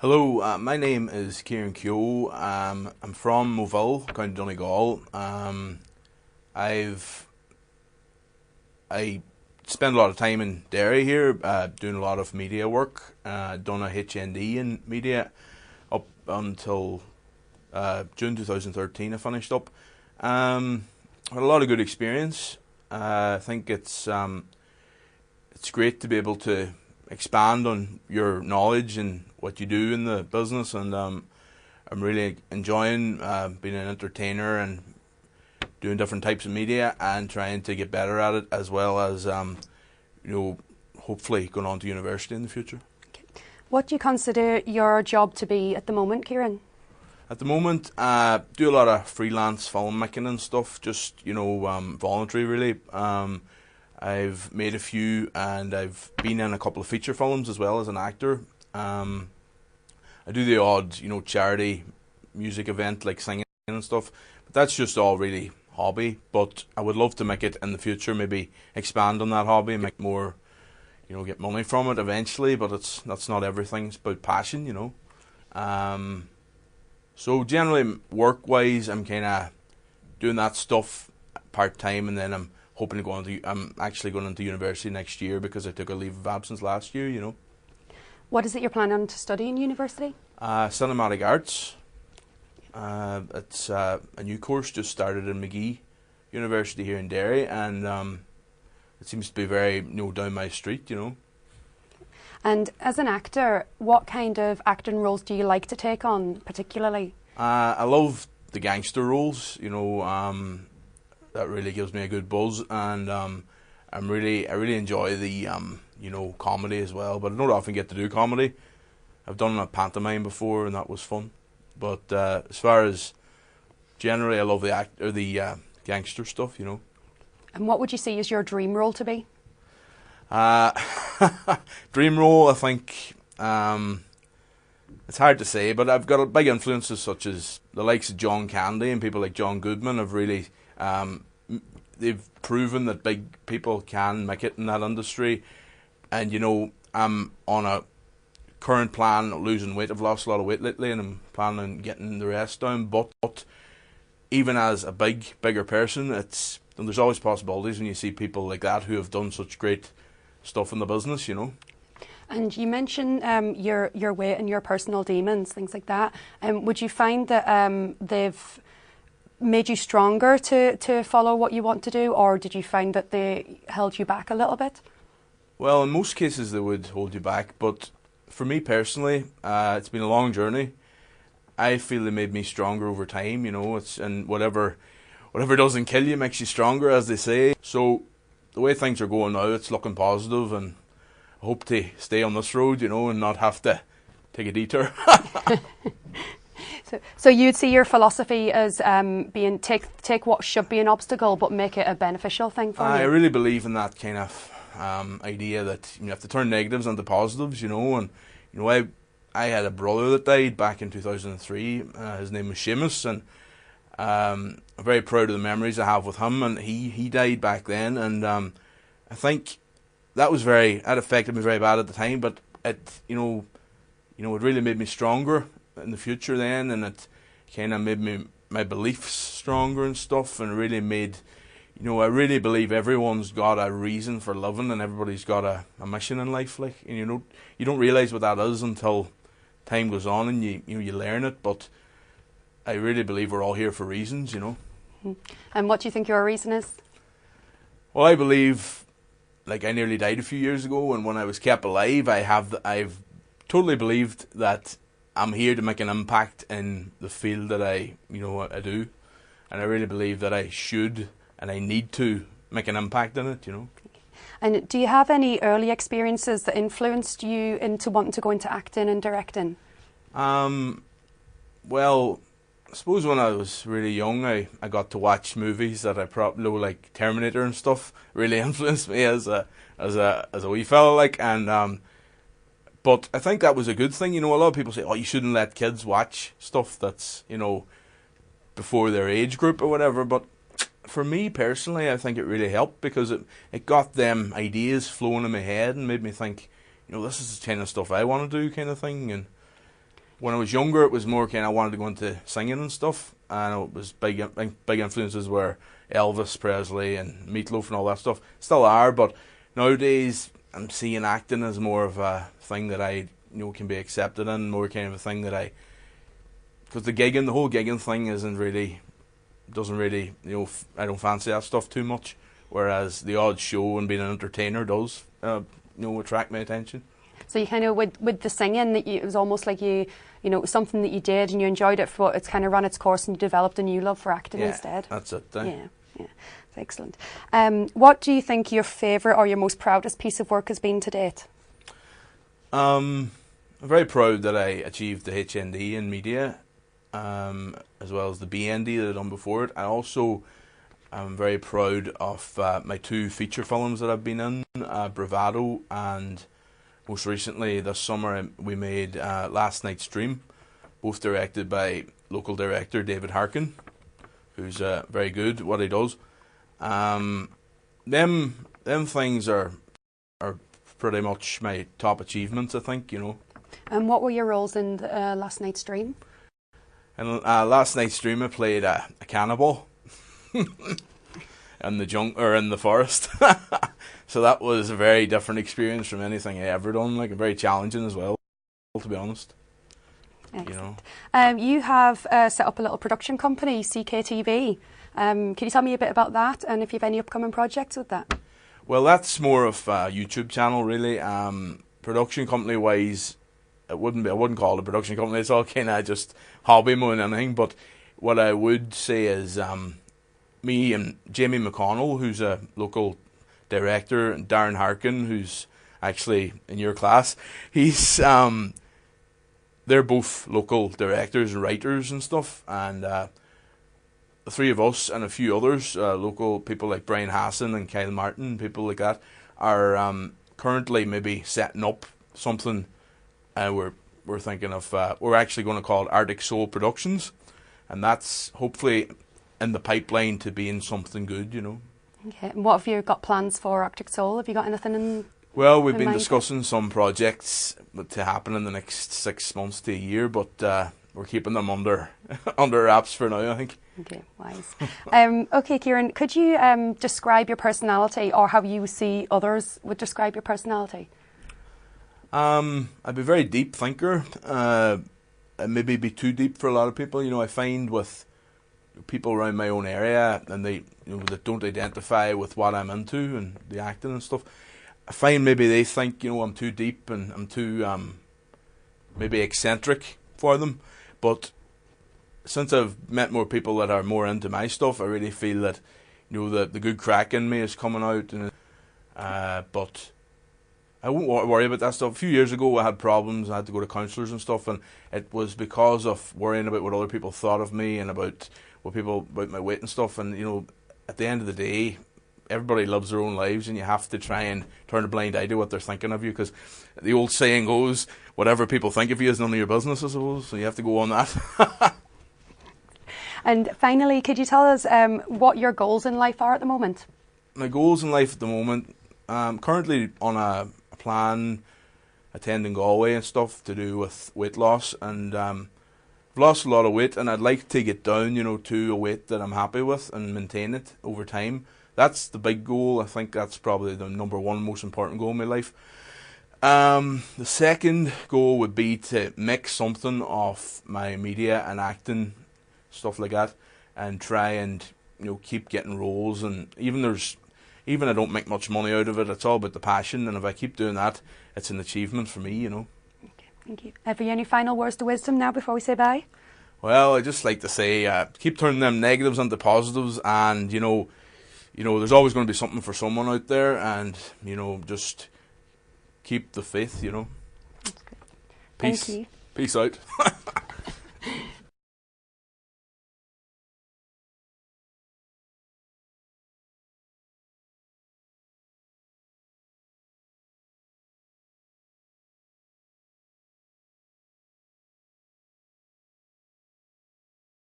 Hello, my name is Ciaran Keogh. I'm from Moville, County Donegal. I've I spend a lot of time in Derry here, doing a lot of media work. Done a HND in media up until June 2013. I finished up. Had a lot of good experience. I think it's great to be able to expand on your knowledge and what you do in the business, and I'm really enjoying being an entertainer and doing different types of media and trying to get better at it, as well as hopefully going on to university in the future. Okay. What do you consider your job to be at the moment, Ciaran? At the moment, do a lot of freelance filmmaking and stuff, just voluntary really. I've made a few, and I've been in a couple of feature films as well as an actor. I do the odd, charity music event like singing and stuff, but that's just all really hobby. But I would love to make it in the future, maybe expand on that hobby and make more, get money from it eventually. But that's not everything. It's about passion, So generally, work-wise, I'm kind of doing that stuff part-time, and then I'm hoping to go on I'm actually going into university next year because I took a leave of absence last year, What is it you're planning to study in university? Cinematic arts. It's a new course just started in Magee University here in Derry, and it seems to be very down my street, And as an actor, what kind of acting roles do you like to take on particularly? I love the gangster roles, that really gives me a good buzz, and I really enjoy the comedy as well, but I don't often get to do comedy. I've done a pantomime before, and that was fun. But as far as generally, I love the gangster stuff, And what would you see as your dream role to be? Dream role, I think it's hard to say, but I've got big influences such as the likes of John Candy and people like John Goodman have really they've proven that big people can make it in that industry. And I'm on a current plan of losing weight. I've lost a lot of weight lately, and I'm planning on getting the rest down. But even as a bigger person, there's always possibilities when you see people like that who have done such great stuff in the business, And you mentioned your weight and your personal demons, things like that. Would you find that they've made you stronger to follow what you want to do, or did you find that they held you back a little bit? Well, in most cases they would hold you back, but for me personally, it's been a long journey. I feel they made me stronger over time, and whatever doesn't kill you makes you stronger, as they say. So the way things are going now, it's looking positive, and I hope to stay on this road, and not have to take a detour. So you'd see your philosophy as being take what should be an obstacle, but make it a beneficial thing for you? I really believe in that kind of idea that you have to turn negatives into positives, and I had a brother that died back in 2003. His name was Seamus, and I'm very proud of the memories I have with him. And he died back then, and I think that affected me very bad at the time. But it really made me stronger in the future then, and it kind of made my beliefs stronger and stuff, and really made. I really believe everyone's got a reason for living, and everybody's got a mission in life. Like, and you don't realize what that is until time goes on and you learn it. But I really believe we're all here for reasons, And what do you think your reason is? Well, I believe, like, I nearly died a few years ago, and when I was kept alive, I've totally believed that I'm here to make an impact in the field that I do, and I really believe that I should. And I need to make an impact in it, And do you have any early experiences that influenced you into wanting to go into acting and directing? Well, I suppose when I was really young, I got to watch movies that I probably like Terminator and stuff. Really influenced me as a wee fella, like. And but I think that was a good thing. A lot of people say, "Oh, you shouldn't let kids watch stuff that's before their age group or whatever," but for me personally, I think it really helped because it got them ideas flowing in my head and made me think, this is the kind of stuff I want to do, kind of thing. And When I was younger, it was more kind of I wanted to go into singing and stuff, and it was big influences were Elvis Presley and Meatloaf and all that stuff. Still are, but nowadays I'm seeing acting as more of a thing that I can be accepted in, more kind of a thing that because the whole gigging thing doesn't really I don't fancy that stuff too much. Whereas the odd show and being an entertainer does attract my attention. So you kind of with the singing it was almost like it was something that you did and you enjoyed it, but it's kind of run its course and you developed a new love for acting instead. That's it. Yeah, it's excellent. What do you think your favourite or your most proudest piece of work has been to date? I'm very proud that I achieved the HND in media, as well as the BND that I've done before it. I'm very proud of my 2 feature films that I've been in, Bravado, and most recently this summer we made Last Night's Dream, both directed by local director David Harkin, who's very good at what he does. Them things are pretty much my top achievements, I think, And what were your roles in Last Night's Dream? In Last Night's Dream I played a cannibal. in the forest. So that was a very different experience from anything I ever done, very challenging as well, to be honest. Excellent. You have set up a little production company, CKTV. Can you tell me a bit about that and if you have any upcoming projects with that? Well, that's more of a YouTube channel, really. Production company wise, I wouldn't call it a production company. It's all kind of just hobby more than anything. But what I would say is me and Jamie McConnell, who's a local director, and Darren Harkin, who's actually in your class, they're both local directors and writers and stuff, and the 3 of us and a few others, local people like Brian Hassan and Kyle Martin, people like that, are currently maybe setting up something. We're thinking of we're actually going to call it Arctic Soul Productions, and that's hopefully in the pipeline to being something good, Okay, and what have you got plans for Arctic Soul? Have you got anything in? Well, we've been discussing some projects to happen in the next 6 months to a year, but we're keeping them under wraps for now, I think. Okay, wise. Okay, Ciaran, could you describe your personality, or how you see others would describe your personality? I'd be a very deep thinker. Maybe be too deep for a lot of people. I find with people around my own area and they that don't identify with what I'm into and the acting and stuff, I find maybe they think I'm too deep and I'm too maybe eccentric for them. But since I've met more people that are more into my stuff, I really feel that the good crack in me is coming out. And but I won't worry about that stuff. A few years ago I had problems. I had to go to counsellors and stuff, and it was because of worrying about what other people thought of me and about about my weight and stuff. And at the end of the day, everybody lives their own lives, and you have to try and turn a blind eye to what they're thinking of you, because the old saying goes, whatever people think of you is none of your business, I suppose. So you have to go on that. And finally, could you tell us what your goals in life are at the moment? My goals in life at the moment, I'm currently on a plan attending Galway and stuff to do with weight loss, and I've lost a lot of weight, and I'd like to get down to a weight that I'm happy with and maintain it over time. That's the big goal. I think that's probably the number one most important goal in my life. The second goal would be to mix something of my media and acting, stuff like that, and try and keep getting roles. And even I don't make much money out of it, it's all about the passion, and if I keep doing that, it's an achievement for me, Okay, thank you. Have you any final words to wisdom now before we say bye? Well, I just like to say, keep turning them negatives into positives, and there's always going to be something for someone out there, and just keep the faith. That's good. Peace. Thank you. Peace out.